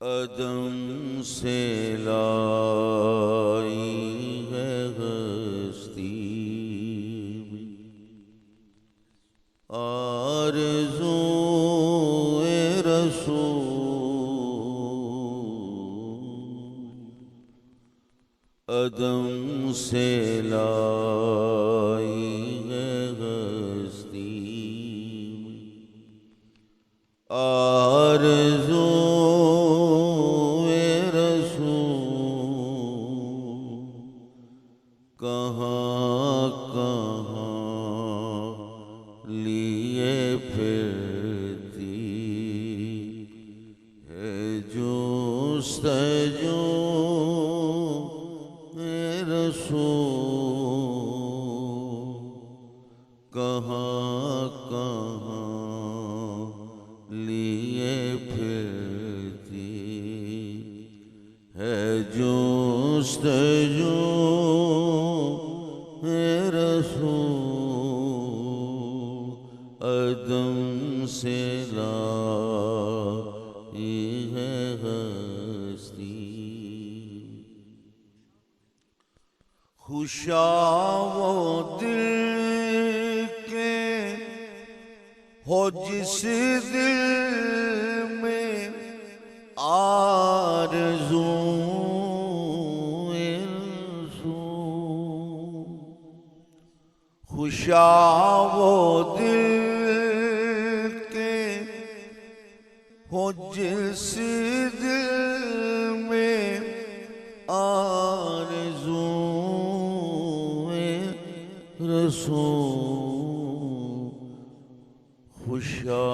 عدم سے لائی ہے ہستی آرزو رسول عدم سے لائی ہے ہستی آرزو کہاں کہاں لیے پھرتی ہے جستجو رسول کہاں کہاں لیے پھرتی ہے جستجو عدم سے لائی ہے ہستی خوشا وہ دل کے ہو جس دل میں آرزو خوشا وہ دل کے ہو جس دل میں آرزو رسول خوشا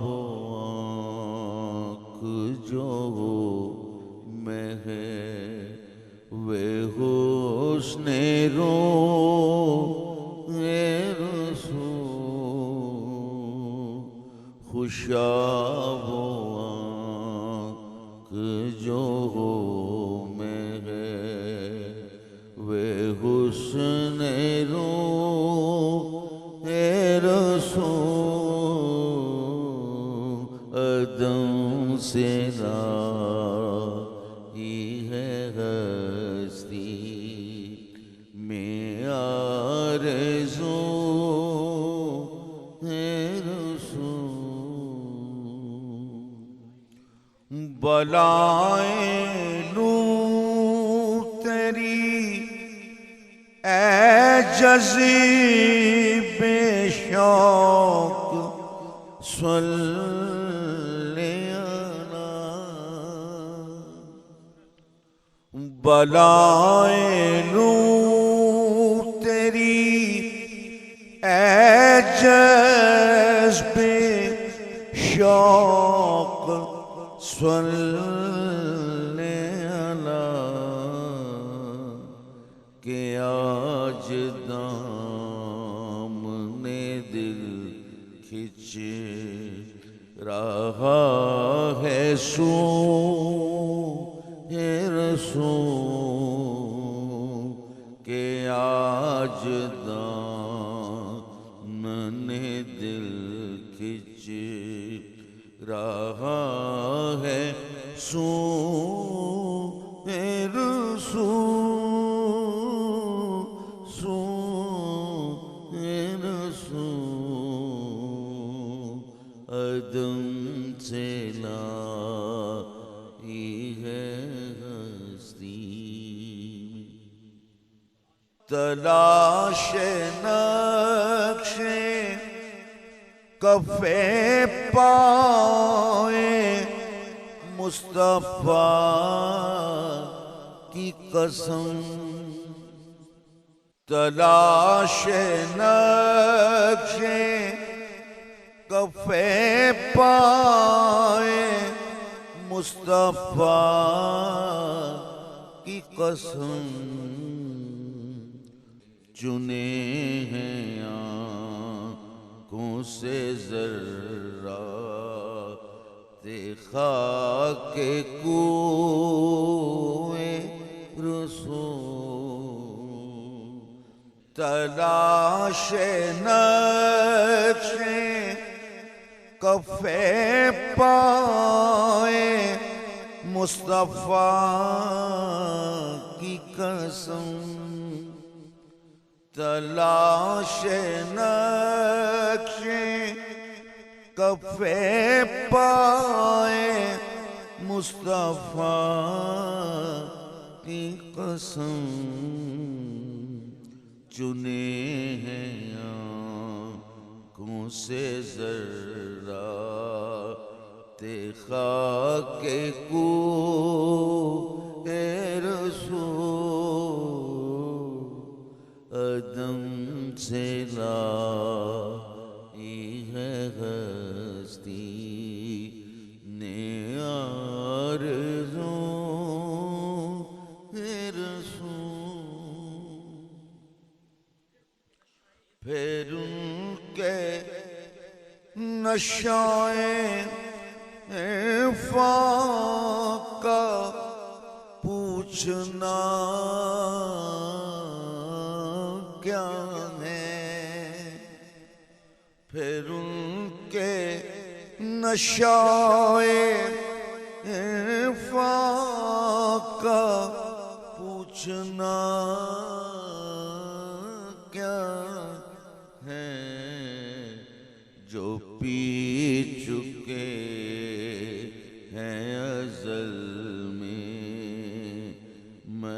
وہ آنکھ جو میں ہے وہ حسن رو خوشا وہ آنکھ جو میں ہے وہ حسن رو رسول عدم سے لائی ہے ہستی میں آرزو بلائیں لوں تیری اے جذب شوق صلی علی بلائیں لوں تیری اے جذب شوق صلی علی کہ آج دامن دل کھچ رہا ہے سوئے رسول کہ آج دامن دل کھچ رہا ہے سوئے رسول عدم سے لائی ہے ہستی تلاش نقش کف پائے مصطفیٰ کی قسم تلاش نقش کف پائے مصطفیٰ کی قسم چنے ہیں آنکھوں سے ذرات خاک کوئے رسول تلاش نقش کف پائے مصطفیٰ کی قسم، تلاش نقش کف پائے مصطفیٰ کی قسم، چنے ہیں آنکھوں سے ذرہ خاک کو اے رسول، عدم سے لائی ہے ہستی نے آرزو اے رسول، پھر ان کے نشائیں فاقہ پوچھنا کیا ہے، پھر ان کے نشائے فاقہ پوچھنا کیا ہے، جو پی چکے ہیں ازل میں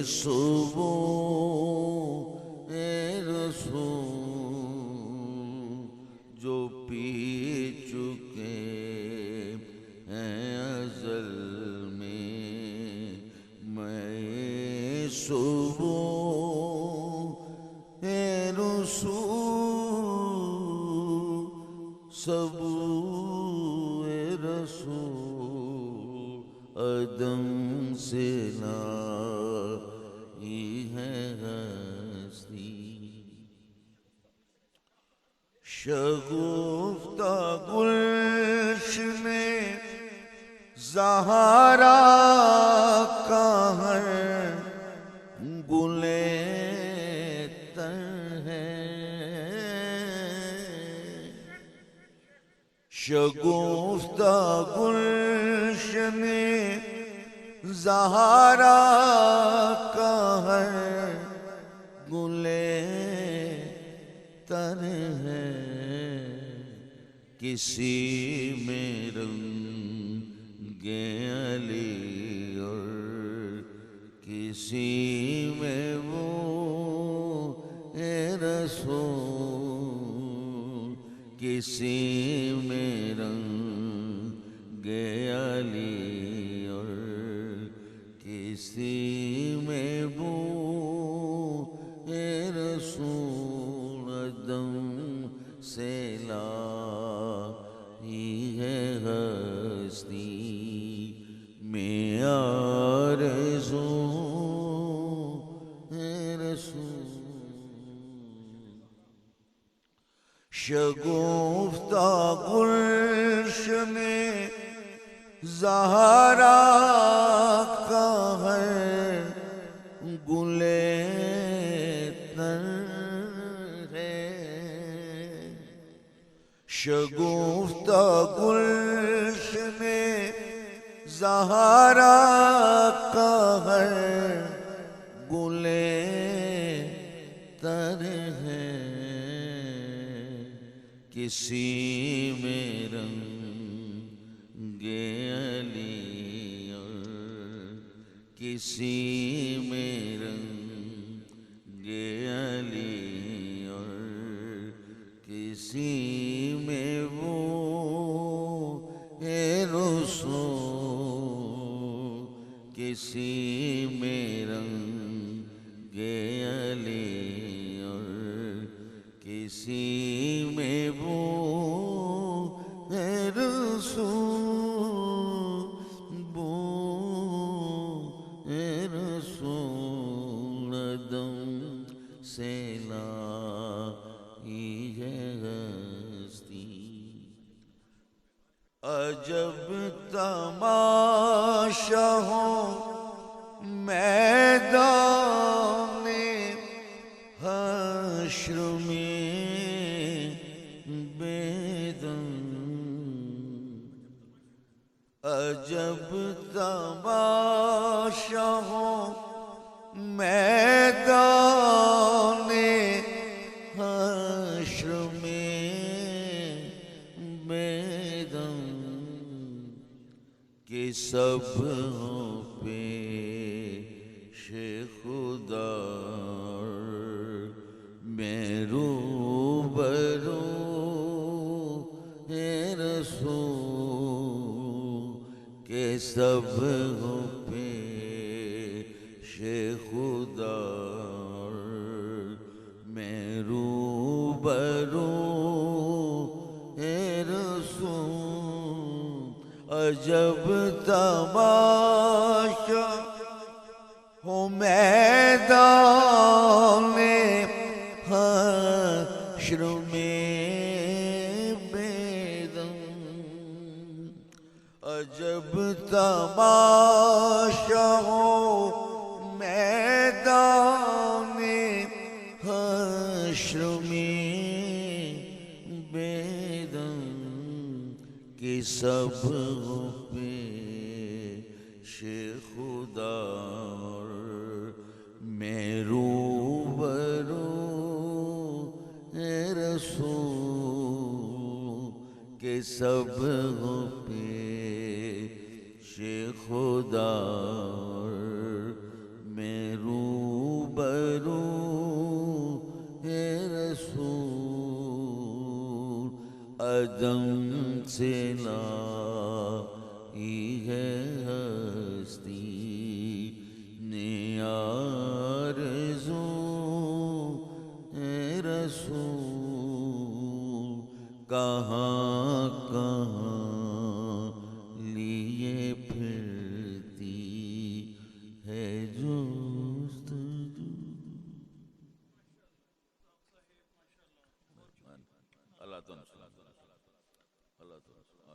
صبح اے رسول، جو پی چکے ہیں ازل میں صبح اے رسول، صبو اے رسول، عدم سے لائی ہے ہستی، شگفتہ گلشن زہرا کا ہر گلے تر ہے، شگفتہ گلشن زہرا کا ہر گلے تر ہے، کسی میں رنگ علی اور کسی میں وہ اے رسول، کسی میں رنگ علی اور کسی میں وہ اے رسول، عدم سے لائی ہے ہستی میں آرزو اے رسول، شگفتہ گلشن زہرا کا ہے گلے تر ہے، شگفتہ گلشن زہرا کا ہے گلے تر ہے، کسی میں رنگ علی اور کسی میں رنگ علی اور کسی میں وہ اے رسول، کسی میں رنگ علی اور کسی میں وہ اے رسول، وہ اے رسول، عدم سے لائی ہے ہستی، عجب تماشا ہو میدان میدان حشر میں بیدم کہ سب پیش خدا میں روبرو ہے رسول کہ سب پیش خدا میں روبرو ہے رسول عجب تماشا ہو میدان حشر میں بیدم عجب تماشا ہو میدان حشر میں بیدم کہ سب پیش خدا میں روبرو ہے رسول کہ سب